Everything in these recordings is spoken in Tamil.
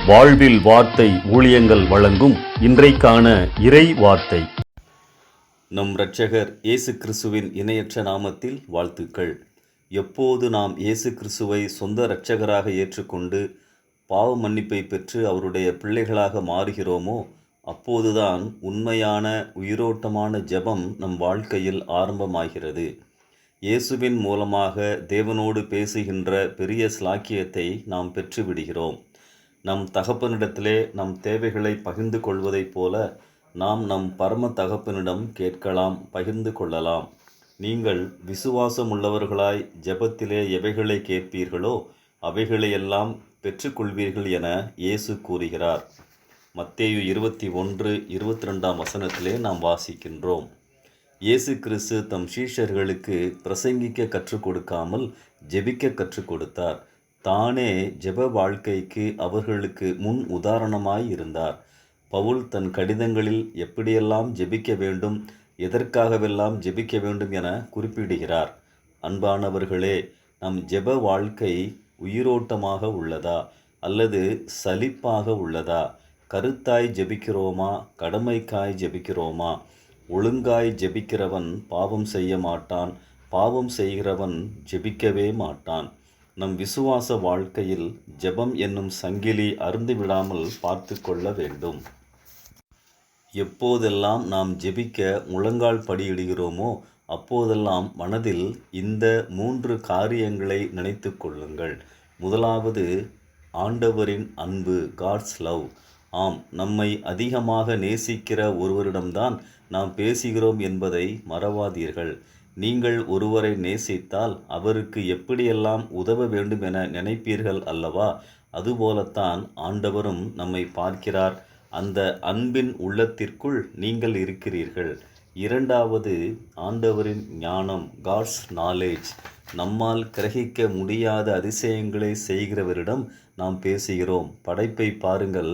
வாழ்வில் வார்த்தை ஊழியங்கள் வழங்கும் இன்றைக்கான இறை வார்த்தை. நம் இரட்சகர் இயேசு கிறிஸ்துவின் இணையற்ற நாமத்தில் வாழ்த்துக்கள். எப்போது நாம் இயேசு கிறிஸ்துவை சொந்த இரட்சகராக ஏற்றுக்கொண்டு பாவ மன்னிப்பை பெற்று அவருடைய பிள்ளைகளாக மாறுகிறோமோ அப்போதுதான் உண்மையான உயிரோட்டமான ஜெபம் நம் வாழ்க்கையில் ஆரம்பமாகிறது. இயேசுவின் மூலமாக தேவனோடு பேசுகின்ற பெரிய ஸ்லாக்கியத்தை நாம் பெற்றுவிடுகிறோம். நம் தகப்பனிடத்திலே நம் தேவைகளை பகிர்ந்து கொள்வதைப் போல நாம் நம் பரம தகப்பனிடம் கேட்கலாம், பகிர்ந்து கொள்ளலாம். நீங்கள் விசுவாசம் உள்ளவர்களாய் ஜெபத்திலே எவைகளை கேட்பீர்களோ அவைகளையெல்லாம் பெற்றுக்கொள்வீர்கள் என இயேசு கூறுகிறார். மத்தேயு 21:22 வசனத்திலே நாம் வாசிக்கின்றோம். இயேசு கிறிஸ்து தம் சீஷர்களுக்கு பிரசங்கிக்க கற்றுக் கொடுக்காமல் ஜெபிக்க கற்றுக் கொடுத்தார். தானே ஜெப வாழ்க்கைக்கு அவர்களுக்கு முன் உதாரணமாய் இருந்தார். பவுல் தன் கடிதங்களில் எப்படியெல்லாம் ஜெபிக்க வேண்டும், எதற்காகவெல்லாம் ஜெபிக்க வேண்டும் என குறிப்பிடுகிறார். அன்பானவர்களே, நம் ஜெப வாழ்க்கை உயிரோட்டமாக உள்ளதா அல்லது சலிப்பாக உள்ளதா? கருத்தாய் ஜெபிக்கிறோமா, கடமைக்காய் ஜெபிக்கிறோமா? ஒழுங்காய் ஜெபிக்கிறவன் பாவம் செய்ய மாட்டான், பாவம் செய்கிறவன் ஜெபிக்கவே மாட்டான். நம் விசுவாச வாழ்க்கையில் ஜெபம் என்னும் சங்கிலி அறுந்து விடாமல் பார்த்து கொள்ள வேண்டும். எப்போதெல்லாம் நாம் ஜெபிக்க முழங்கால் படியிடுகிறோமோ அப்போதெல்லாம் மனதில் இந்த 3 காரியங்களை நினைத்து கொள்ளுங்கள். முதலாவது, ஆண்டவரின் அன்பு, காட்ஸ் லவ். ஆம், நம்மை அதிகமாக நேசிக்கிற ஒருவரிடம்தான் நாம் பேசுகிறோம் என்பதை மறவாதீர்கள். நீங்கள் ஒருவரை நேசித்தால் அவருக்கு எப்படியெல்லாம் உதவ வேண்டும் என நினைப்பீர்கள் அல்லவா? அதுபோலத்தான் ஆண்டவரும் நம்மை பார்க்கிறார். அந்த அன்பின் உள்ளத்திற்குள் நீங்கள் இருக்கிறீர்கள். இரண்டாவது, ஆண்டவரின் ஞானம், காட்ஸ் நாலேஜ். நம்மால் கிரகிக்க முடியாத அதிசயங்களை செய்கிறவரிடம் நாம் பேசுகிறோம். படைப்பை பாருங்கள்,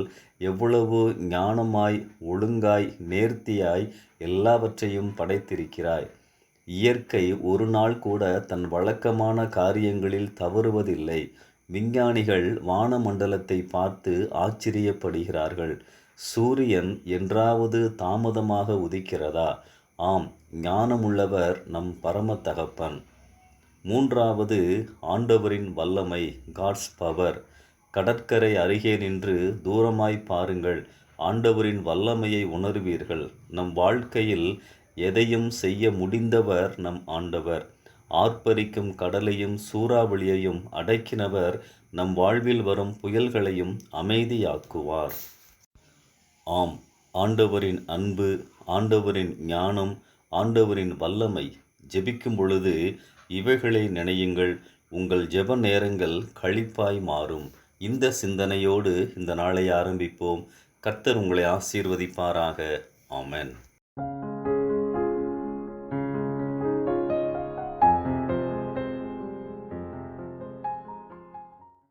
எவ்வளவு ஞானமாய், ஒழுங்காய், நேர்த்தியாய் எல்லாவற்றையும் படைத்திருக்கிறாய். இயற்கை ஒரு நாள் கூட தன் வழக்கமான காரியங்களில் தவறுவதில்லை. விஞ்ஞானிகள் வானமண்டலத்தை பார்த்து ஆச்சரியப்படுகிறார்கள். சூரியன் என்றாவது தாமதமாக உதிக்கிறதா? ஆம், ஞானமுள்ளவர் நம் பரம தகப்பன். மூன்றாவது, ஆண்டவரின் வல்லமை, காட்ஸ் பவர். கடற்கரை அருகே நின்று தூரமாய் பாருங்கள், ஆண்டவரின் வல்லமையை உணர்வீர்கள். நம் வாழ்க்கையில் எதையும் செய்ய முடிந்தவர் நம் ஆண்டவர். ஆர்ப்பரிக்கும் கடலையும் சூறாவளியையும் அடக்கினவர் நம் வாழ்வில் வரும் புயல்களையும் அமைதியாக்குவார். ஆம், ஆண்டவரின் அன்பு, ஆண்டவரின் ஞானம், ஆண்டவரின் வல்லமை. ஜெபிக்கும் பொழுது இவைகளை நினையுங்கள். உங்கள் ஜெப நேரங்கள் களிப்பாய் மாறும். இந்த சிந்தனையோடு இந்த நாளை ஆரம்பிப்போம். கர்த்தர் உங்களை ஆசீர்வதிப்பாராக. ஆமென்.